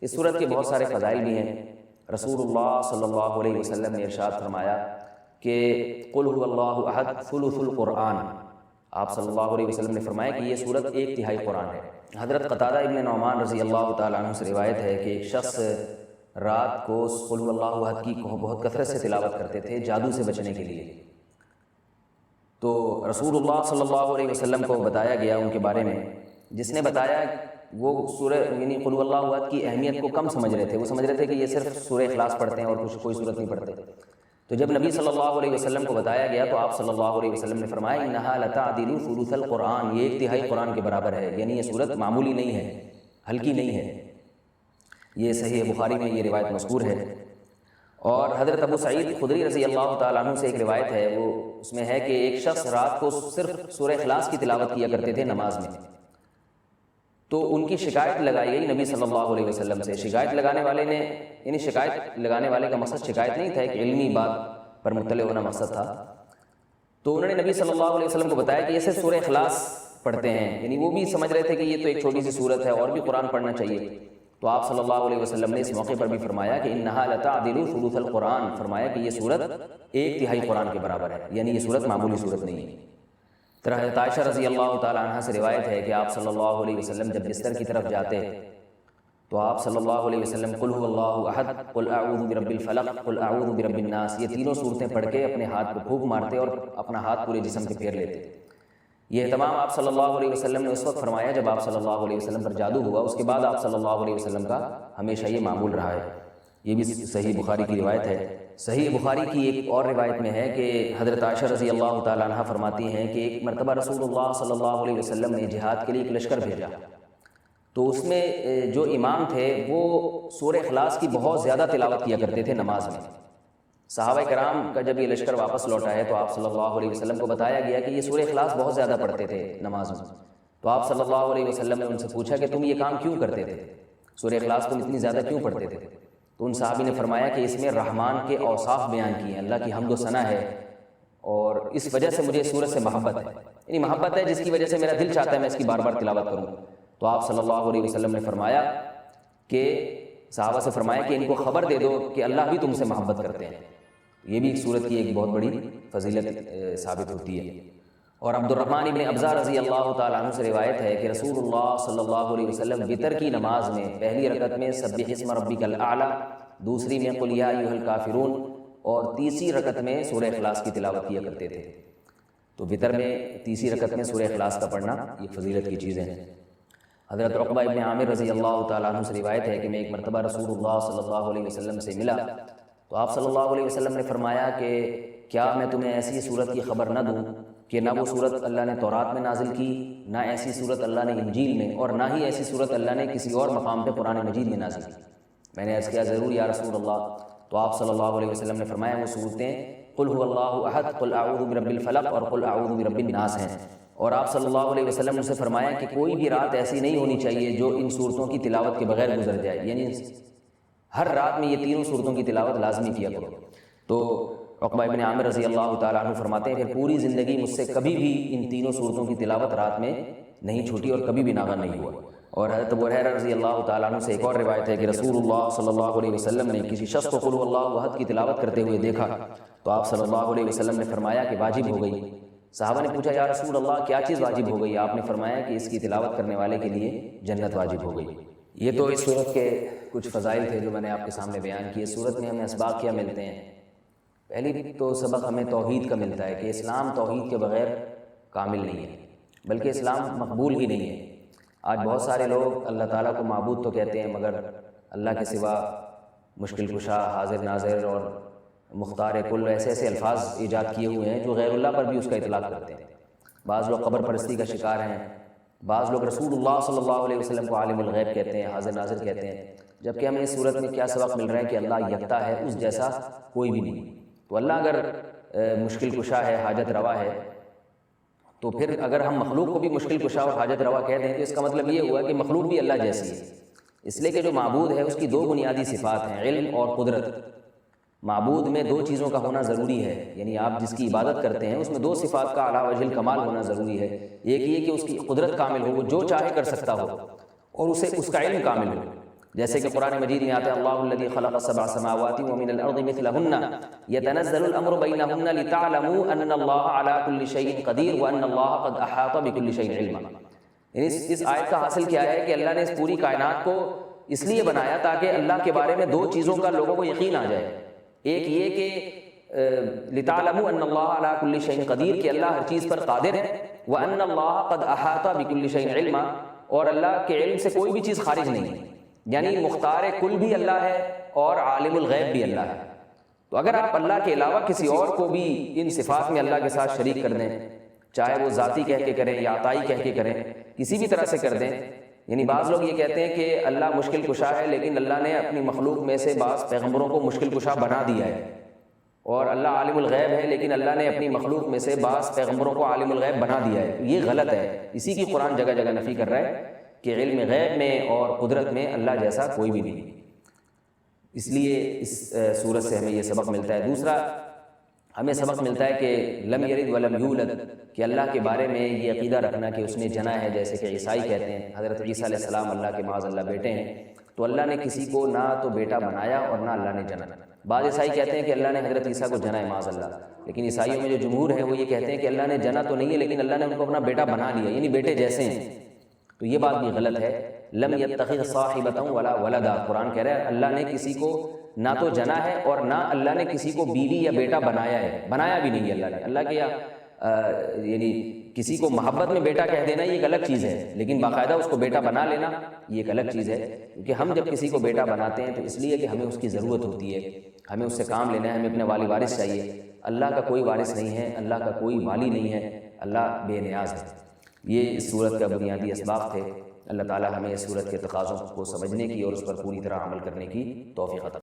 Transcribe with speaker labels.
Speaker 1: اس صورت کے بہت سارے فضائل بھی ہیں۔ رسول اللہ صلی اللہ علیہ وسلم نے ارشاد فرمایا کہ قل هو اللہ احد ثلث القرآن، آپ صلی اللہ علیہ وسلم نے فرمایا کہ یہ صورت 1/3 قرآن ہے۔ حضرت قتادہ ابن نعمان رضی اللہ تعالیٰ عنہ سے روایت ہے کہ ایک شخص رات کو قل هو اللہ احد کی بہت کثرت سے تلاوت کرتے تھے جادو سے بچنے کے لیے۔ تو رسول اللہ صلی اللہ علیہ وسلم کو بتایا گیا ان کے بارے میں، جس نے بتایا وہ سورہ یعنی قل هو اللہ احد کی اہمیت کو کم سمجھ رہے تھے، وہ سمجھ رہے تھے کہ یہ صرف سورہ اخلاص پڑھتے ہیں اور کچھ کوئی سورت نہیں پڑھتے۔ تو جب نبی صلی اللہ علیہ وسلم کو بتایا گیا تو آپ صلی اللہ علیہ وسلم نے فرمایا انہا لتعدل ثلث القرآن، یہ 1/3 قرآن کے برابر ہے، یعنی یہ صورت معمولی نہیں ہے، ہلکی نہیں ہے۔ یہ صحیح بخاری میں یہ روایت مذکور ہے۔ اور حضرت ابو سعید خدری رضی اللہ تعالیٰ عنہ سے ایک روایت ہے، وہ اس میں ہے کہ ایک شخص رات کو صرف سورہ اخلاص کی تلاوت کیا کرتے تھے نماز میں، تو ان کی شکایت لگائی گئی نبی صلی اللہ علیہ وسلم سے۔ شکایت لگانے والے نے یعنی شکایت لگانے والے کا مقصد شکایت نہیں تھا، ایک علمی بات پر مطلع ہونا مقصد تھا۔ تو انہوں نے نبی صلی اللہ علیہ وسلم کو بتایا کہ یہ صرف سورہ اخلاص پڑھتے ہیں، یعنی وہ بھی سمجھ رہے تھے کہ یہ تو ایک چھوٹی سی صورت ہے اور بھی قرآن پڑھنا چاہیے۔ تو آپ صلی اللہ علیہ وسلم نے اس موقع پر بھی فرمایا کہ انہا لتعدل ثلث القرآن، فرمایا کہ یہ صورت 1/3 قرآن کے برابر ہے، یعنی یہ صورت معمولی صورت نہیں ہے۔ حضرت عائشہ رضی اللہ تعالیٰ عنہ سے روایت ہے کہ آپ صلی اللہ علیہ وسلم جب بستر کی طرف جاتے تو آپ صلی اللہ علیہ وسلم قل هو اللہ احد، قل اعوذ برب الفلق، قل اعوذ برب الناس، یہ تینوں صورتیں پڑھ کے اپنے ہاتھ پہ پھونک مارتے اور اپنا ہاتھ پورے جسم پہ پھیر لیتے۔ یہ اہتمام آپ صلی اللہ علیہ وسلم نے اس وقت فرمایا جب آپ صلی اللہ علیہ وسلم پر جادو ہوا، اس کے بعد آپ صلی اللہ علیہ وسلم کا ہمیشہ یہ معمول رہا ہے۔ یہ بھی صحیح بخاری کی روایت ہے۔ صحیح بخاری کی ایک اور روایت میں ہے کہ حضرت عائشہ رضی اللہ تعالیٰ عنہ فرماتی ہیں کہ ایک مرتبہ رسول اللہ صلی اللہ علیہ وسلم نے جہاد کے لیے ایک لشکر بھیجا، تو اس میں جو امام تھے وہ سورہ اخلاص کی بہت زیادہ تلاوت کیا کرتے تھے نماز میں۔ صحابہ کرام کا جب یہ لشکر واپس لوٹا ہے تو آپ صلی اللہ علیہ وسلم کو بتایا گیا کہ یہ سورہ اخلاص بہت زیادہ پڑھتے تھے نماز میں۔ تو آپ صلی اللہ علیہ وسلم نے ان سے پوچھا کہ تم یہ کام کیوں کرتے تھے، سورہ اخلاص تم اتنی زیادہ کیوں پڑھتے تھے؟ تو ان صحابی نے فرمایا کہ اس میں رحمان کے اوصاف بیان کیے ہیں، اللہ کی حمد و ثنا ہے، اور اس وجہ سے مجھے اس سورت سے محبت ہے، یعنی محبت ہے جس کی وجہ سے میرا دل چاہتا ہے میں اس کی بار بار تلاوت کروں۔ تو آپ صلی اللہ علیہ وسلم نے فرمایا کہ صحابہ سے فرمایا کہ ان کو خبر دے دو کہ اللہ بھی تم سے محبت کرتے ہیں۔ یہ بھی سورت کی ایک بہت بڑی فضیلت ثابت ہوتی ہے۔ اور عبد الرحمن ابن ابزہ رضی اللہ تعالیٰ عنہ سے روایت ہے کہ رسول اللہ صلی اللہ علیہ وسلم وتر کی نماز میں پہلی رکعت میں سبح اسم ربک الاعلی، دوسری میں قل یا ایھا الکافرون، اور تیسری رکعت میں سورہ اخلاص کی تلاوت کیا کرتے تھے۔ تو وتر میں تیسری رکعت میں سورہ اخلاص کا پڑھنا یہ فضیلت کی چیزیں ہیں۔ حضرت عقبہ ابن عامر رضی اللہ تعالیٰ عنہ سے روایت ہے کہ میں ایک مرتبہ رسول اللہ صلی اللہ علیہ وسلم سے ملا تو آپ صلی اللہ علیہ وسلم نے فرمایا کہ کیا میں تمہیں ایسی صورت کی خبر نہ دوں کہ نہ وہ صورت اللہ نے تورات میں نازل کی، نہ ایسی صورت اللہ نے انجیل میں، اور نہ ہی ایسی صورت اللہ نے کسی اور مقام پہ قرآن مجید میں نازل کی۔ میں نے عرض کیا ضرور یا رسول اللہ۔ تو آپ صلی اللہ علیہ وسلم نے فرمایا وہ صورتیں قل هو اللہ احد، قل اعوذ برب الفلق اور قل اعوذ برب الناس ہیں۔ اور آپ صلی اللہ علیہ وسلم نے اسے فرمایا کہ کوئی بھی رات ایسی نہیں ہونی چاہیے جو ان صورتوں کی تلاوت کے بغیر گزر جائے، یعنی ہر رات میں یہ تینوں صورتوں کی تلاوت لازمی کیا کرو۔ تو عقبہ ابن عامر رضی اللہ تعالیٰ عنہ فرماتے ہیں پھر پوری زندگی مجھ سے کبھی بھی ان تینوں صورتوں کی تلاوت رات میں نہیں چھوٹی اور کبھی بھی ناغہ نہیں ہوا۔ اور حضرت ابو ہریرہ رضی اللہ تعالیٰ عنہ سے ایک اور روایت ہے کہ رسول اللہ صلی اللہ علیہ وسلم نے کسی شخص کو قل هو اللہ احد کی تلاوت کرتے ہوئے دیکھا تو آپ صلی اللہ علیہ وسلم نے فرمایا کہ واجب ہو گئی۔ صحابہ نے پوچھا یا رسول اللہ کیا چیز واجب ہو گئی؟ آپ نے فرمایا کہ اس کی تلاوت کرنے والے کے لیے جنت واجب ہو گئی۔ یہ تو اس صورت کے کچھ فضائل تھے جو میں نے آپ کے سامنے بیان کیے۔ صورت میں ہمیں اسباق کیا ملتے ہیں؟ پہلی تو سبق ہمیں توحید کا ملتا ہے کہ اسلام توحید کے بغیر کامل نہیں ہے، بلکہ اسلام مقبول ہی نہیں ہے۔ آج بہت سارے لوگ اللہ تعالیٰ کو معبود تو کہتے ہیں مگر اللہ کے سوا مشکل کشا، حاضر ناظر اور مختار کل ایسے ایسے الفاظ ایجاد کیے ہوئے ہیں جو غیر اللہ پر بھی اس کا اطلاق کرتے ہیں۔ بعض لوگ قبر پرستی کا شکار ہیں، بعض لوگ رسول اللہ صلی اللہ علیہ وسلم کو عالم الغیب کہتے ہیں، حاضر ناظر کہتے ہیں، جبکہ ہمیں اس صورت میں کیا سبق مل رہا ہے کہ اللہ یکتا ہے، اس جیسا کوئی بھی نہیں۔ تو اللہ اگر مشکل کشا ہے، حاجت روا ہے، تو پھر اگر ہم مخلوق کو بھی مشکل کشا اور حاجت روا کہہ دیں تو اس کا مطلب یہ ہوا کہ مخلوق بھی اللہ جیسی ہے۔ اس لیے کہ جو معبود ہے اس کی دو بنیادی صفات ہیں، علم اور قدرت۔ معبود میں دو چیزوں کا ہونا ضروری ہے، یعنی آپ جس کی عبادت کرتے ہیں اس میں دو صفات کا اعلیٰ وجہ الکمال ہونا ضروری ہے۔ ایک یہ کہ اس کی قدرت کامل ہو، وہ جو چاہے کر سکتا ہو، اور اسے اس کا علم کامل ہو۔ جیسے کہ قرآن مجید میں آتا ہے اللہ الذی خلق سبع سماوات ومن الارض مثلہن یتنزل الامر بینہن لتعلموا ان اللہ علی کل شیء قدیر وان اللہ قد احاط بکل شیء علما. اس آیت کا حاصل کیا ہے کہ اللہ نے اس پوری کائنات کو اس لیے بنایا تاکہ اللہ کے بارے میں دو چیزوں کا لوگوں کو یقین آ جائے. ایک یہ کہ لتعلموا ان اللہ علی کل شیء قدیر، کہ اللہ ہر چیز پر قادر ہے، وان اللہ قد احاط بکل شیء علما، اور اللہ کے علم سے کوئی بھی چیز خارج نہیں ہے. یعنی مختار کل بھی اللہ ہے اور عالم الغیب بھی اللہ ہے. تو اگر آپ اللہ کے علاوہ کسی اور کو بھی ان صفات میں اللہ کے ساتھ شریک کر دیں، چاہے وہ ذاتی کہہ کے کریں یا عطائی کہہ کے کریں، کسی بھی طرح سے کر دیں. یعنی بعض لوگ یہ کہتے ہیں کہ اللہ مشکل کشا ہے، لیکن اللہ نے اپنی مخلوق میں سے بعض پیغمبروں کو مشکل کشا بنا دیا ہے. اور اللہ عالم الغیب ہے لیکن اللہ نے اپنی مخلوق میں سے بعض پیغمبروں کو عالم الغیب بنا دیا ہے. یہ غلط ہے. اسی کی قرآن جگہ جگہ نفی کر رہا ہے کہ علم غیب میں اور قدرت میں اللہ جیسا کوئی بھی نہیں. اس لیے اس صورت سے ہمیں یہ سبق ملتا ہے. دوسرا ہمیں سبق ملتا ہے کہ لم یلد ولم یولد، کہ اللہ کے بارے میں یہ عقیدہ رکھنا کہ اس نے جنا ہے، جیسے کہ عیسائی کہتے ہیں حضرت عیسیٰ علیہ السلام اللہ کے معاذ اللہ بیٹے ہیں، تو اللہ نے کسی کو نہ تو بیٹا بنایا اور نہ اللہ نے جنا. بعض عیسائی کہتے ہیں کہ اللہ نے حضرت عیسیٰ کو جنا ہے معاذ اللہ، لیکن عیسائیوں میں جو جمہور ہے وہ یہ کہتے ہیں کہ اللہ نے جنا تو نہیں ہے لیکن اللہ نے ان کو اپنا بیٹا بنا لیا، یعنی بیٹے جیسے ہیں. تو یہ بات بھی غلط ہے. لم یتخذ صاحبۃ ولا ولدا، قرآن کہہ رہا ہے اللہ نے کسی کو نہ تو جنا ہے اور نہ اللہ نے کسی کو بیوی یا بیٹا بنایا ہے. بنایا بھی نہیں ہے اللہ نے. اللہ کے یعنی کسی کو محبت میں بیٹا کہہ دینا یہ ایک الگ چیز ہے، لیکن باقاعدہ اس کو بیٹا بنا لینا یہ ایک الگ چیز ہے. کیونکہ ہم جب کسی کو بیٹا بناتے ہیں تو اس لیے کہ ہمیں اس کی ضرورت ہوتی ہے، ہمیں اس سے کام لینا ہے، ہمیں اپنے والی وارث چاہیے. اللہ کا کوئی وارث نہیں ہے، اللہ کا کوئی والی نہیں ہے، اللہ بے نیاز ہے. یہ اس صورت کا بنیادی اسباق تھے. اللہ تعالی ہمیں اس صورت کے تقاضوں کو سمجھنے کی اور اس پر پوری طرح عمل کرنے کی توفیق عطا